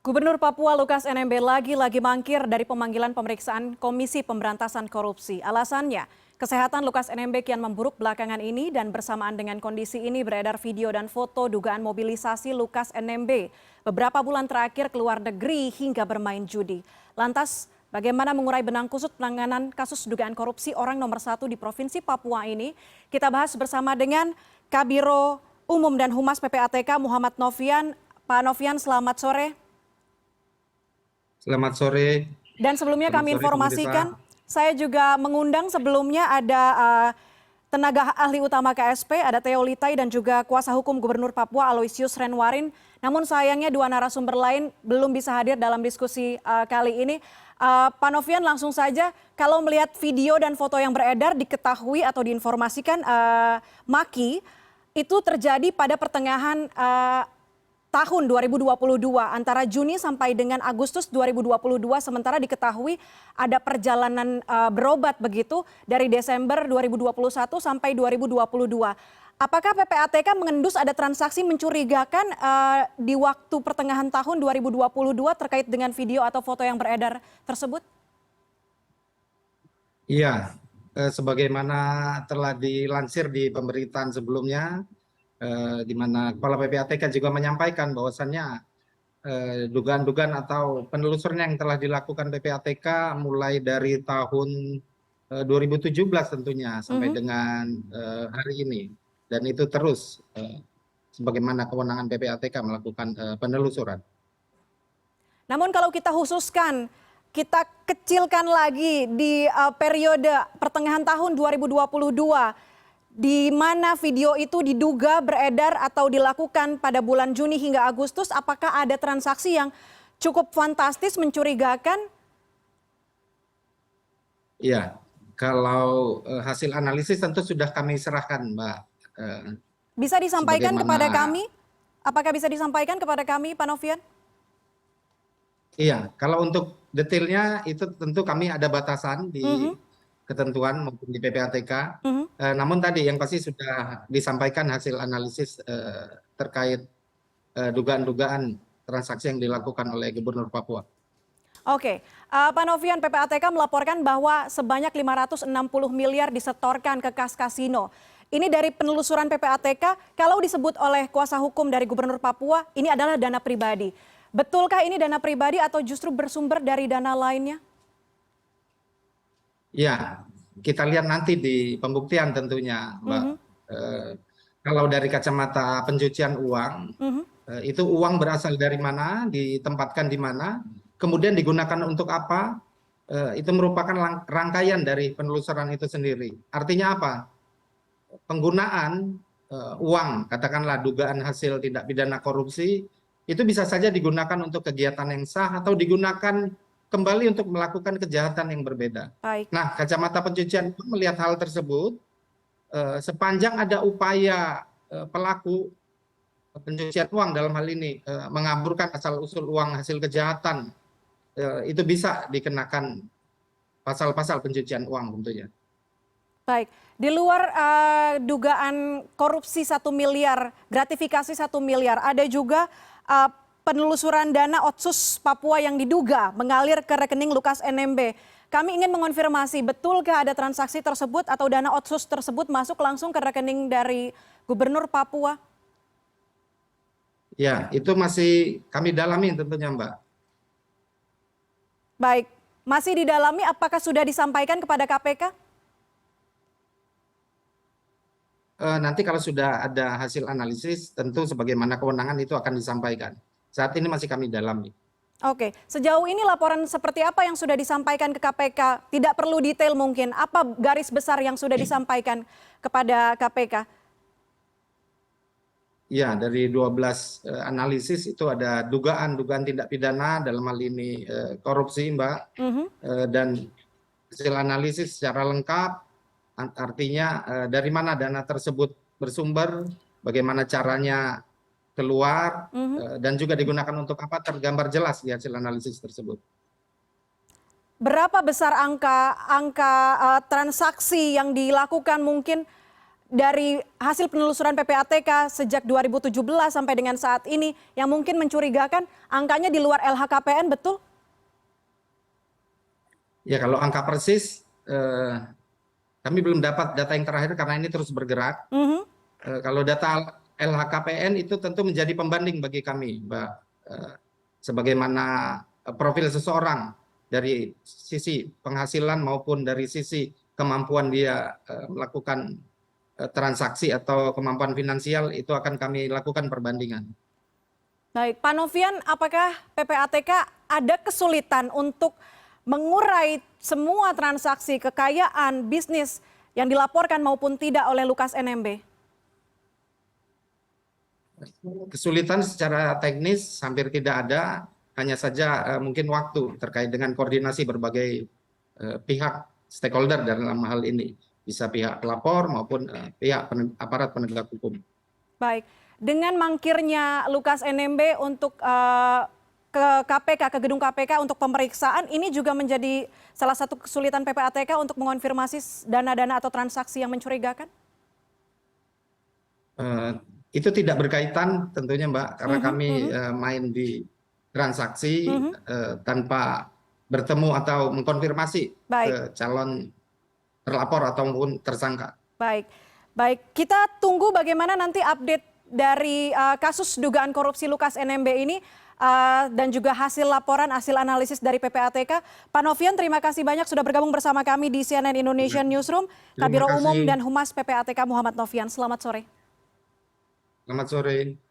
Gubernur Papua Lukas NMB lagi-lagi mangkir dari pemanggilan pemeriksaan Komisi Pemberantasan Korupsi. Alasannya, kesehatan Lukas NMB kian memburuk belakangan ini dan bersamaan dengan kondisi ini beredar video dan foto dugaan mobilisasi Lukas NMB beberapa bulan terakhir ke luar negeri hingga bermain judi. Lantas, bagaimana mengurai benang kusut penanganan kasus dugaan korupsi orang nomor 1 di Provinsi Papua ini? Kita bahas bersama dengan Kabiro Umum dan Humas PPATK Muhammad Novian. Pak Novian, selamat sore. Selamat sore. Dan sebelumnya Selamat kami sore, informasikan, pemirsa. saya juga mengundang sebelumnya ada tenaga ahli utama KSP, ada Theo Litai dan juga kuasa hukum Gubernur Papua Aloysius Renwarin. Namun sayangnya dua narasumber lain belum bisa hadir dalam diskusi kali ini. Pak Novian, langsung saja, kalau melihat video dan foto yang beredar diketahui atau diinformasikan Maki itu terjadi pada pertengahan tahun 2022 antara Juni sampai dengan Agustus 2022, sementara diketahui ada perjalanan berobat begitu dari Desember 2021 sampai 2022. Apakah PPATK mengendus ada transaksi mencurigakan di waktu pertengahan tahun 2022 terkait dengan video atau foto yang beredar tersebut? Iya, sebagaimana telah dilansir di pemberitaan sebelumnya, di mana Kepala PPATK juga menyampaikan bahwasannya dugaan-dugaan atau penelusuran yang telah dilakukan PPATK mulai dari tahun 2017 tentunya sampai dengan hari ini, dan itu terus sebagaimana kewenangan PPATK melakukan penelusuran. Namun kalau kita khususkan, kita kecilkan lagi di periode pertengahan tahun 2022, di mana video itu diduga beredar atau dilakukan pada bulan Juni hingga Agustus, apakah ada transaksi yang cukup fantastis mencurigakan? Iya, kalau hasil analisis tentu sudah kami serahkan, Mbak. Bisa disampaikan kepada kami? Apakah bisa disampaikan kepada kami, Pak Novian? Iya, kalau untuk detailnya itu tentu kami ada batasan di ketentuan maupun di PPATK. Namun tadi yang pasti sudah disampaikan hasil analisis terkait dugaan-dugaan transaksi yang dilakukan oleh Gubernur Papua. Oke, Pak Novian, PPATK melaporkan bahwa sebanyak 560 miliar disetorkan ke kas kasino. Ini dari penelusuran PPATK, kalau disebut oleh kuasa hukum dari Gubernur Papua, ini adalah dana pribadi. Betulkah ini dana pribadi atau justru bersumber dari dana lainnya? Ya, kita lihat nanti di pembuktian tentunya, Mbak. Kalau dari kacamata pencucian uang, itu uang berasal dari mana, ditempatkan di mana, kemudian digunakan untuk apa, itu merupakan rangkaian dari penelusuran itu sendiri. Artinya apa? Penggunaan uang, katakanlah dugaan hasil tindak pidana korupsi, itu bisa saja digunakan untuk kegiatan yang sah atau digunakan kembali untuk melakukan kejahatan yang berbeda. Baik. Nah, kacamata pencucian uang melihat hal tersebut, sepanjang ada upaya pelaku pencucian uang dalam hal ini mengaburkan asal-usul uang hasil kejahatan, itu bisa dikenakan pasal-pasal pencucian uang tentunya. Baik, di luar dugaan korupsi 1 miliar, gratifikasi 1 miliar, ada juga penelusuran dana Otsus Papua yang diduga mengalir ke rekening Lukas NMB. Kami ingin mengonfirmasi, betulkah ada transaksi tersebut atau dana Otsus tersebut masuk langsung ke rekening dari Gubernur Papua? Ya, itu masih kami dalami tentunya, Mbak. Baik, masih didalami, apakah sudah disampaikan kepada KPK? Nanti kalau sudah ada hasil analisis, tentu sebagaimana kewenangan itu akan disampaikan. Saat ini masih kami dalami. Oke, sejauh ini laporan seperti apa yang sudah disampaikan ke KPK? Tidak perlu detail mungkin, apa garis besar yang sudah disampaikan kepada KPK? Ya, dari 12 analisis itu ada dugaan tindak pidana, dalam hal ini korupsi, Mbak. Dan hasil analisis secara lengkap, artinya dari mana dana tersebut bersumber, bagaimana caranya keluar, dan juga digunakan untuk apa, tergambar jelas di hasil analisis tersebut. Berapa besar angka transaksi yang dilakukan mungkin dari hasil penelusuran PPATK sejak 2017 sampai dengan saat ini yang mungkin mencurigakan angkanya di luar LHKPN, betul? Ya kalau angka persis kami belum dapat data yang terakhir karena ini terus bergerak. Kalau data LHKPN itu tentu menjadi pembanding bagi kami, Mbak. Sebagaimana profil seseorang dari sisi penghasilan maupun dari sisi kemampuan dia melakukan transaksi atau kemampuan finansial itu akan kami lakukan perbandingan. Baik, Pak Novian, apakah PPATK ada kesulitan untuk mengurai semua transaksi kekayaan bisnis yang dilaporkan maupun tidak oleh Lukas NMB? Kesulitan secara teknis hampir tidak ada, hanya saja mungkin waktu terkait dengan koordinasi berbagai pihak stakeholder dalam hal ini, bisa pihak pelapor maupun pihak aparat penegak hukum. Baik, dengan mangkirnya Lukas NMB untuk ke KPK, ke gedung KPK untuk pemeriksaan, ini juga menjadi salah satu kesulitan PPATK untuk mengonfirmasi dana-dana atau transaksi yang mencurigakan? Itu tidak berkaitan tentunya Mbak, karena kami main di transaksi tanpa bertemu atau mengkonfirmasi ke calon terlapor ataupun tersangka. Baik, baik. Kita tunggu bagaimana nanti update dari kasus dugaan korupsi Lukas NMB ini dan juga hasil laporan, hasil analisis dari PPATK. Pak Novian, terima kasih banyak sudah bergabung bersama kami di CNN Indonesia Newsroom. Kabiro Umum dan Humas PPATK Muhammad Novian. Selamat sore. Selamat sore.